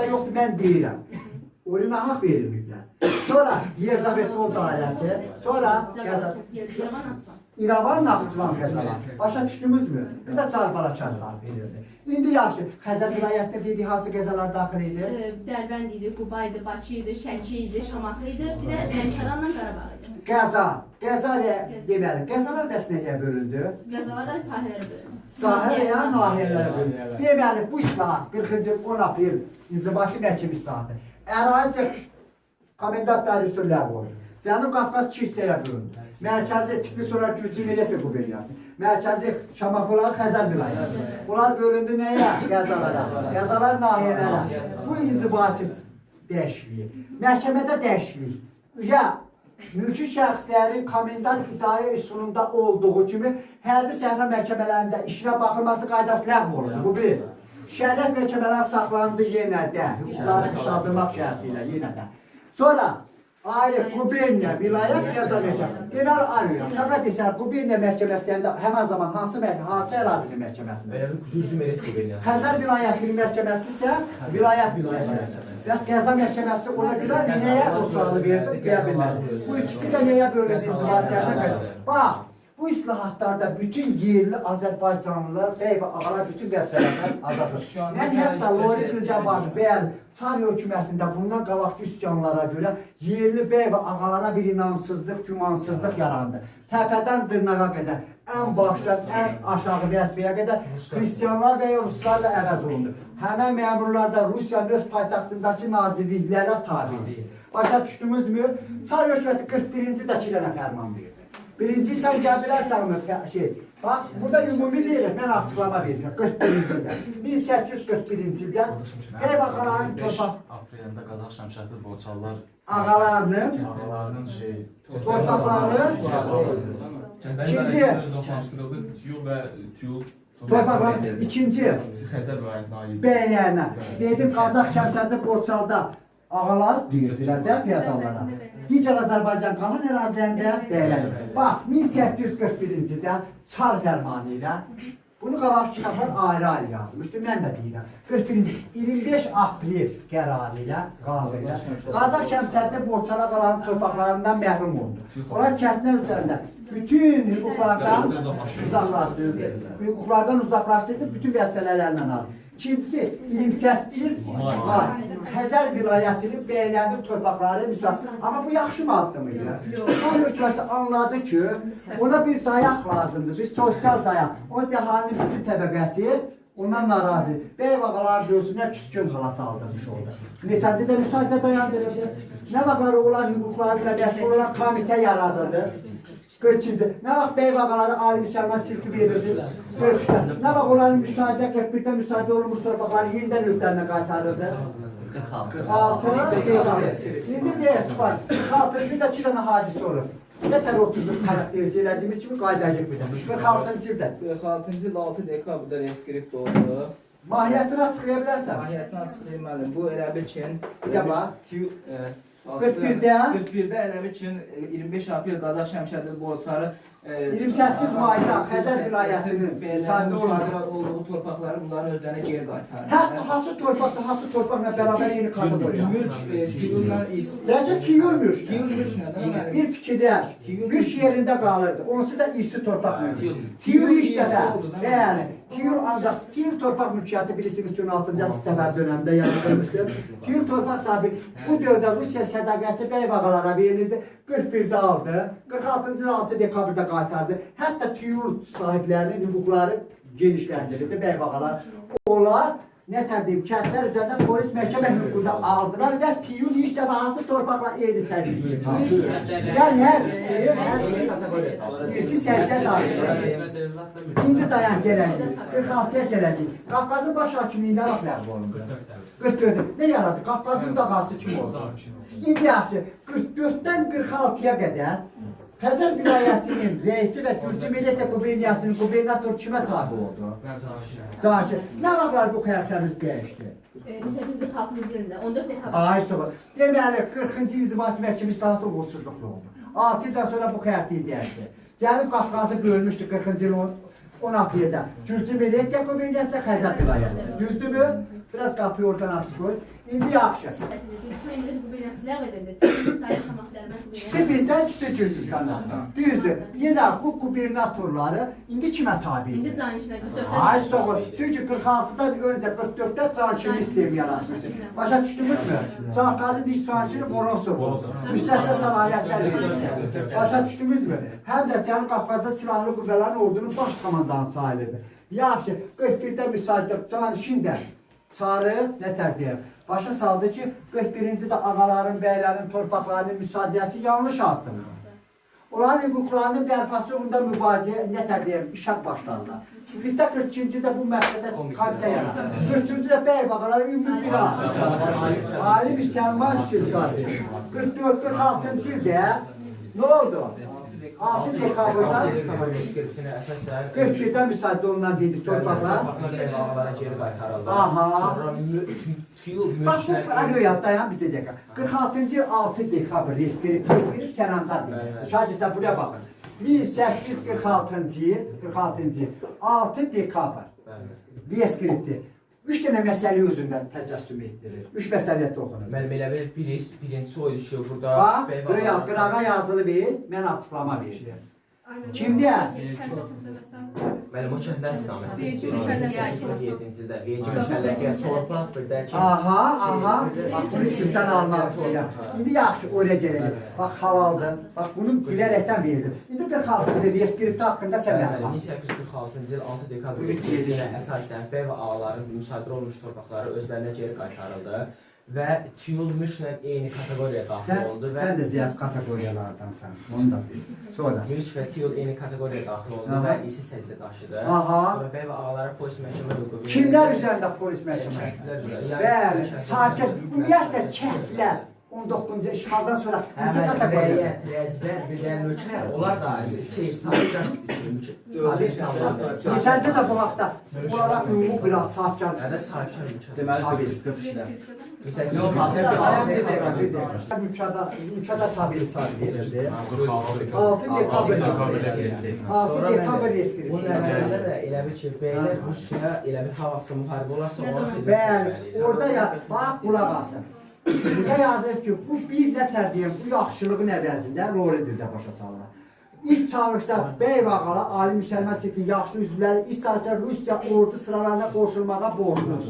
Yoxdur, mən deyirəm. Oyuna haqq verilməklər. Sonra Yezavetpol dairəsi, sonra İrəvan Naxçıvan qəzalar. Başa düşdünüzmü? Bir də Çarpalaçanlar verildi. İndi yaxşı, Xəzər vilayətində dediyi hansı qəzalar daxil idi? Dərbənd idi, Quba idi, Bakı idi, Şəki idi, Şamaxı idi, bir də Lənkəranla Qarabağ idi. Qəza deməli, qəzalar bəs nəyə bölündü? Qəzalar da sahələrə bölündü. Sahə və ya nahiyələrə bölündü. Deməli, bu islahat 40-cı 10 aprel İnzibati Məhkəmə islahatı. Ərazi komendant dairəsi ləğv olundu. Cənub Qafqaz 2 hissəyə bölündü. Mərkəzi tipli sonra Gürcü Millət Quberniyası. Mərkəzi Şamaxı olaraq Xəzər vilayəti. Bunlar bölündü nəyə? Qəzalara. Qəzalar nahiyələrə. Bu inzibati dəyişikliyi. Məhkəmədə dəyişiklik. Mülki şəxslərin komendant idarə üsulunda olduğu kimi hərbi səhra məhkəmələrində işinə baxılması qaydası ləğv olundu. Bu bir. Şəhriyyət məhkəmələri saxlandı yenə də. Hüquqları qısaldırmaq şərti ilə yenə də. Sonra ayrı Quberniya, vilayət qəza məhkəməsi. Deməli arıyor. Sana desən Quberniya məhkəməsində həmən zaman hansı hadisə ərazinin məhkəməsində? Gürcü Millət Quberniyası. Xəzər vilayətinin məhkəməsi isə vilayət məhkəməsi. Bəs qəza məhkəməsi ona görə nəyə o sualı verdi, deyə bilmədi. Bu ikisi də nəyə bölündü inzibatiyyətə? Bax, bu islahatlarda bütün yerli Azərbaycanlılar, bəy və ağalar bütün vəzifələrdən azaddır. Mən hətta Lori Güldabanı bəyan Çar hökumətində bundan qabaqki üsyanlara görə yerli bəy və ağalara bir inamsızlıq, gümansızlıq yarandı. Təpədən dırnağa qədər, ən başdan ən aşağı vəzifəyə qədər xristianlar və ya ruslarla əvəz olundu. Həmən məmurlar da Rusiyanın öz paytaxtındakı nazirliklərə tabidir. Başa düşdünüzmü? Çar hökuməti 41-ci də 2 dənə fərman verdi. Birinci sən gəl bilərsən bax, burada ümumi verir, mən açıqlama verirəm, 41-ci ildə. 1841-ci ildə Qeyb ağaların torpaq... Aprelində Qazax Şəmşəhətli Borçallar... Ağalarının... Torpaqları... İkinci... Torpaqların ikinci... Bəylərinə. Dedim, Qazax Şəmşəhətli Borçalda ağalar deyirdilər də fiyadallara. Digər Azərbaycan qalan ərazilərində bəylədir. Bax, 1841-ci ildə Çar fərmanı ilə bunu qabaq kitablar ayrı-ayrı yazmışdı, mən də deyirəm. 25 aprel qərarı ilə, qanunu ilə Qazax Şəmşəhətli Borçala qalan torpaqlarından məhrum olundu. Onlar kəndlər üzərində bütün hüquqlardan uzaqlaşdırdı, bütün vəzifələrlə aldı. İkincisi, 28 may Xəzər vilayətinin bəyənilmiş torpaqları müsafir. Amma bu yaxşı mı addımı ilə? Çar hökuməti anladı ki, ona bir dayaq lazımdır, bir sosial dayaq. O əhalinin bütün təbəqəsi ondan narazı. Bəy ağalar gözünə küskün hala saldırmış oldu. Neçənci də müsaitə dayandırıldı. Nə vaxtları olan hüquqları ilə məsul olan komitə yaradıldı. 42-ci. Nə vaxt bəy ağaları Ali Müsəlman silki verirdi? 43-də. Nə vaxt onların müsaidə, 41-də müsaidə olunmuş torpaqları yenidən özlərinə qaytarırdı? 46. İndi deyək, 46-cı da 2 dənə hadisə olur. Nətər 30-u karakterize elədiyimiz kimi qaydacıq bir də. 46-cı ildə. 46-cı il 6 dekabrda reskript oldu. Mahiyyətini açıqlaya bilərsən? Mahiyyətini açıqlayayım müəllim. Bu elə bil ki... 41-də elə bil ki 25 aprel Qazax Şəmşəhətli Borçları 28 mayda Xəzər vilayətinin müsadirə olduğu torpaqları bunların özlərinə geri qaytarır. Hətta hansı torpaqla bərabər yeni kategoriya? Mülk, tiyullar is. Necə tiyul mülk? Tiyul mülk nədir? Bir fikirlər, mülk yerində qalırdı. Onsu da irsi torpaq mülkü. Tiyul işdə də, yəni, tiyul ancaq, tiyul torpaq mülkiyyatı bilirsiniz ki 16-cı əsr səfər dönəmində yaradılmışdır. Tiyul torpaq sahibi bu dövrdə Rusiya sədaqətli bəy ağalara verildi. 41-də aldı, 46-cı 6 dekabrda qaytardı. Hətta tiyul sahiblərinin hüquqları genişləndirildi bəy ağalar. Onlar nətər deyim, kəndlər üzərində polis məhkəmə hüququnda aldılar və tiyul işdə və hansı torpaqla eyni sərgiyi qaldı. Yəni hər irsi sərgə daxil. İndi dayan gələcək, 46-ya gələcək. Qafqazın baş hakimliyinə vaxt ləğv olundu. 44-də nə yaradı? Qafqazın dağası kim oldu? İndi yaxşı, 44-dən 46-ya qədər Xəzər vilayətinin reisi və Gürcü Millət Quberniyasının qubernator kimə tabi oldu? Cahil. Nə vaxtlar bu xəritəmiz dəyişdi? 1846-cı ildə, 14 dekabr. Ay, sonra. Deməli, 40-cı İnzibati Məhkəmə islahatı uğursuzluqlu oldu. 6 ildən sonra bu xəritəyi dəyişdi. Cənub Qafqazı bölmüşdü 40-cı ilin 10 apreldə. Gürcü Millət Quberniyasında Xəzər vilayəti. Düzdürmü? Biraz qapıyı oradan açıq qoy. İndi yaxşı. İkisi bizdən, ikisi Gürcüstandan. Düzdür. Yenə bu gubernatorları indi kimə tabidir? İndi canişinə Ay sağ ol. Çünki 46-dan öncə 44-də canişini sistemi yaratmışdı. Başa düşdünüzmü? Cağqazı diş canişini Moronsov oldu. Müstəsna səlahiyyətlər verildi. Başa düşdünüzmü? Həm də Cənub Qafqazda silahlı qüvvələrin ordunun baş komandanı sayılırdı. Yaxşı, 41-də müsaitdə canişin də çarı nətər deyəm? Başa saldı ki, 41-ci də ağaların, bəylərin, torpaqlarının müsaadəsi yanlış addımdır. Onların hüquqlarının bərpası uğrunda mübarizə nətər deyəm, işə başlandı. Bizdə 42-ci də bu məqsədə komitə yarar. 43-cü də bəy bağaları ümumi bir az. Ali müsəlman sülqadı. 44-46-cı ildə nə oldu? 6 dekabrda 41-də müsaade olunan dedik torpaqlar. Aha. Bax bu araya dayan bir dəqiqə. 46-cı il 6 dekabr reskript verir, sənancar. Şagirdlər buraya baxın. 1846-cı il 6 dekabr reskripti. 3 dənə məsələ özündən təcəssüm etdirir. 3 məsələ toxunur. Müəllim elə bir birincisi oydu ki, burada bax, böyle qırağa yazılı bir, mən açıqlama verirəm. Kimdir? Müəllim o kəndə istiqaməti istəyir. 7-ci ildə Vergin Kəlləgə torpaq bir də ki. Aha. Bax bunu sizdən almaq istəyirəm. İndi yaxşı oraya gələcək. Bax halaldır. Bax bunu bilərəkdən verildim. İndi 46-cı il reskripti haqqında sən məlumat. 1846-cı il 6 dekabr reskriptinə əsasən bəy və ağaların müsadirə olunmuş torpaqları özlərinə geri qaytarıldı və tüyülmüşlə eyni kateqoriyaya daxil oldu. Sən də ziyaf kateqoriyalardansan. Onu da bil. Sonra. Mülk və tüyül eyni kateqoriyaya daxil oldu və isi səcdə daşıdı. Sonra bəy və ağalara polis məhkəmə hüququ verildi. Kimlər üzərində polis məhkəməsi? Bəli, sakit. Ümumiyyətlə kəndlər 19-cu işğaldan sonra neçə kateqoriya? Rəcbər, bir də nökər, onlar da sahibkar Neçəncə də bu vaxtda olaraq ümumi qırat sahibkar. Hədə sahibkar nökər. Deməli 40 işlər. Mülkada tabi saat verildi. 6 dekabr reskripti. 6 dekabr reskripti. Bunun əvvəlində də elə bir ki, bəylər Rusiya elə bir hava-axsa müharibə olarsa ona xidmət Bəli, orada ya, bax qulaq asın. Burada yazır ki, bu bir nətər deyəm, bu yaxşılığın əvəzində rolidir də başa salınır. İlk çağırışda bəy və ağalar, ali müsəlman sifin yaxşı üzvləri, ilk çağırışda Rusiya ordu sıralarına qoşulmağa borcludur.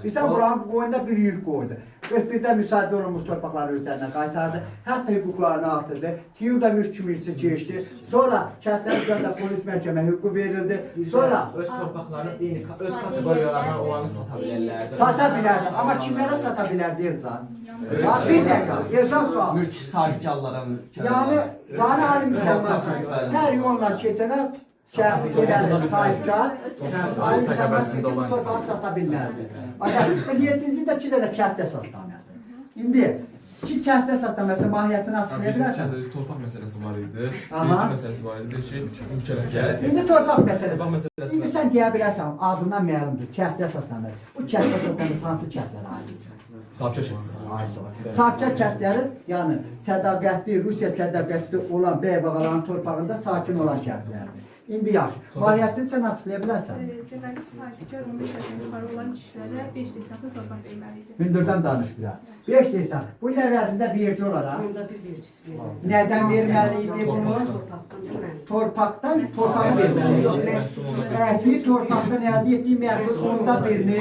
Bilsən, buranın boyunda bir yük qoydu. 41-də müsaade olunmuş torpaqları özlərinə qaytardı, hətta hüquqlarını artırdı, Tiyuda mülk kimisi keçdi, sonra kəndlər üzərində polis məhkəmə hüququ verildi, sonra öz torpaqlarını öz kateqoriyalarına olanı sata bilərlərdi. sata bilərdi, amma kimlərə sata bilərdi Elcan? Bax, bir dəqiqə, Elcan sual. Mülk sahibkarlara Yəni ali müsəlman hər yolla keçənə gedəlir sahibkar, ali müsəlman sikin torpağı sata bilməzdi. Baxın, 47-ci də 2 dənə kənd əsasnaməsi. İndi 2 kənd əsasnaməsi mahiyyətini açıqlaya bilərsən? Torpaq məsələsi var idi, Aha. vergi məsələsi var idi, ülkələr. İndi torpaq məsələsi. Torpaq məsələsi. İndi sən deyə bilərsən, adından məlumdur, kənd əsasnaməsi. Bu kənd əsasnaməsi hansı kəndlərə aiddir? Sahibkar şəxsi. Ay sonra. Sahibkar kəndləri, yəni sədaqətli, Rusiya sədaqətli olan bəy bağaların torpağında sakin olan kəndlərdir. İndi yaxşı. Mahiyyətini sən açıqlaya bilərsən? Deməli, sahibkar 15 yaşından yuxarı olan kişilərə 5 desantlı torpaq verməlidir. Hündürdən danış biraz. 5 deyirsən, bunun əvəzində vergi olaraq nədən verməliydi bunu? Torpaqdan torpağı verməliydi. Əhli torpaqdan əldə etdiyi məhsul sonunda birini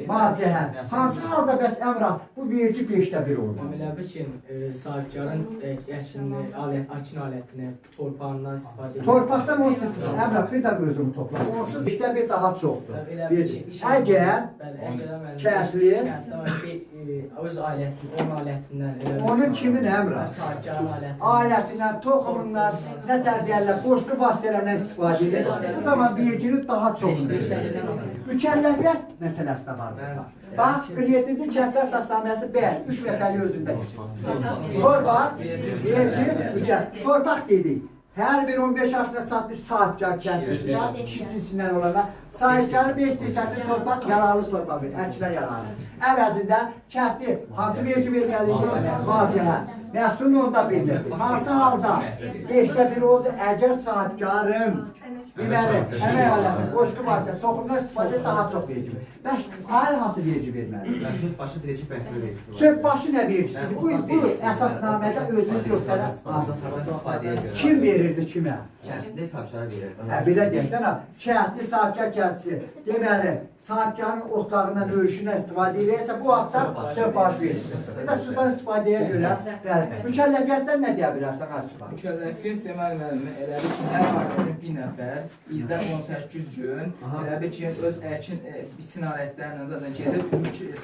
macəhət. Hansı halda bəs Əmrah bu vergi 5də 1 oldu? Elə bir ki, sahibkarın əkin alətini torpağından istifadə edir. Torpaqdan onsuz Əmrah bir də özümü topla. Onsuz 5də 1 daha çoxdur. Əgər kəsli öz onun alətindən onun kimin Əmrah? sahibkarın alətindən Alətindən, toxumundan, nətər deyərlər, qoşqu vasitələrindən istifadə edir. Bu zaman verginin daha çoxdur. Mükəlləfiyyət məsələsi də var burada. Bax, 47-ci kəndlər əsasnaməsi bəli, 3 məsələ özündə keçir. Torpaq, vergi, torpaq dedik. Hər bir 15 yaşına çatmış sahibkar kəndlisinə, kişi cinsindən olana, sahibkarı 5 desantlı torpaq, yararlı torpaq verir, əkinə yararlı. Əvəzində kəndli hansı vergi verməlidir? Maziyyə. Məhsulun onda bilinir. Hansı halda 5də 1 oldu, əgər sahibkarın Deməli, əmək alətinin qoşqu vasitəsi toxumdan istifadə daha çox vergi verir. Bəs ayrı hansı vergi verməlidir? Mövcud başı birinci bəhri verir. Çöp başı nə vergisidir? Bu əsasnamədə özünü göstərən Mandatlardan istifadəyə görə. kim verirdi kimə? Kəndli sahibkarlar verir. Belə deyək də, kəndli sahibkar kəndisi, deməli, sahibkarın otlağından, örüşündən istifadə edirsə, bu haqda çöp baş versin. Və sudan istifadəyə görə, bəli, mükəlləfiyyətdən nə deyə bilərsən, Aslan? Mükəlləfiyyət deməli müəllim, elə bil ki, hər ailənin bir nəfər, ildə 18 gün, elə bil ki, öz əkin biçin alətlərlə zaten gedib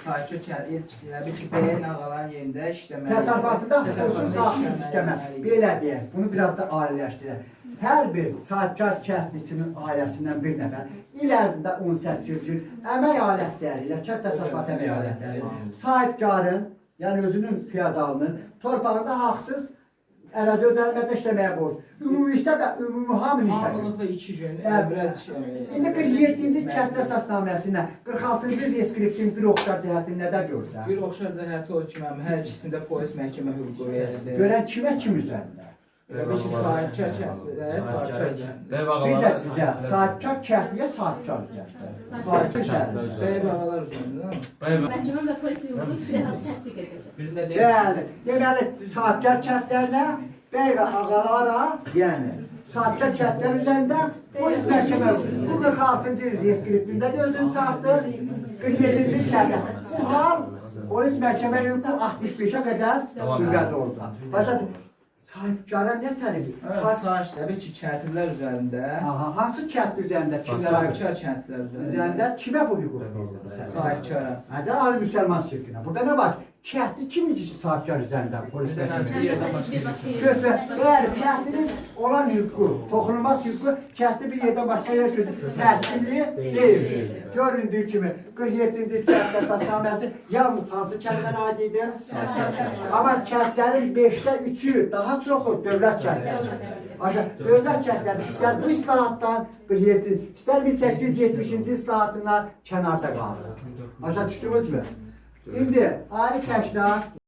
sahibkar elə bil ki, bəyin ağaların yerində işləməli. Təsərrüfatında xüsusi sahibsiz işləmə, belə deyək, bunu biraz da ailəşdirək. Hər bir sahibkar kəndlisinin ailəsindən bir nəfər il ərzində 18 gün əmək alətləri ilə, kənd təsərrüfatı əmək alətləri, sahibkarın, yəni özünün fiyadalının torpağında haqsız ərazi ödənilmədə işləməyə borc. Ümumilikdə və ümumi hamını işləmək. Hamılıqla 2 gün, biraz İndi 47-ci kənd əsasnaməsində 46-cı reskriptin bir oxşar cəhətini nədə görürsən? bir oxşar cəhəti o ki, mənim hər ikisində polis məhkəmə hüququ verildi. Görən kimə kim üzərində? Elə ki, sahibkar kəndlilərə sahibkar üzərində. Ev Bir də ağaları. sizə sahibkar kəndliyə sahibkar üzərində. Sahibkar bəy bağalar üzərində, değil mi? Bəy Məhkəmə və polis hüququ bir daha təsdiq edir. Bir də Bəli, deməli, sahibkar kəndlərinə, bəy və ağalara, yəni, sahibkar kəndlər üzərində polis məhkəmə bu 46-cı reskriptində də özünü çatdır, 47-ci kəndə. Bu hal polis məhkəmə hüququ 65-ə qədər qüvvət oldu. Başa sahibkara nə tələb? Sahibkar ki, kəndlilər üzərində, Aha, hansı kənd üzərində kimlərə? sahibkar kəndlilər üzərində, Üzərində kimə bu hüquq verildi? sahibkara. Hədə ali müsəlman şirkinə. Burada nə var? Kəndli kiminci sahibkar üzərində polis məhkəmə? Gözlə, bəli, kəndlinin olan hüququ, toxunulmaz hüququ, kəndli bir yerdən başqa yer təhdimli deyil. Göründüyü kimi 47-ci kənd əsasnaməsi yalnız hansı kəndlərə aid idi? Amma kəndlərin 5də 3-ü, daha çoxu dövlət kəndləri. Dövlət kəndləri istər bu islahatdan 47, istər 1870-ci islahatından kənarda qaldı. Başa düşdünüz mü? İndi ali təşkilat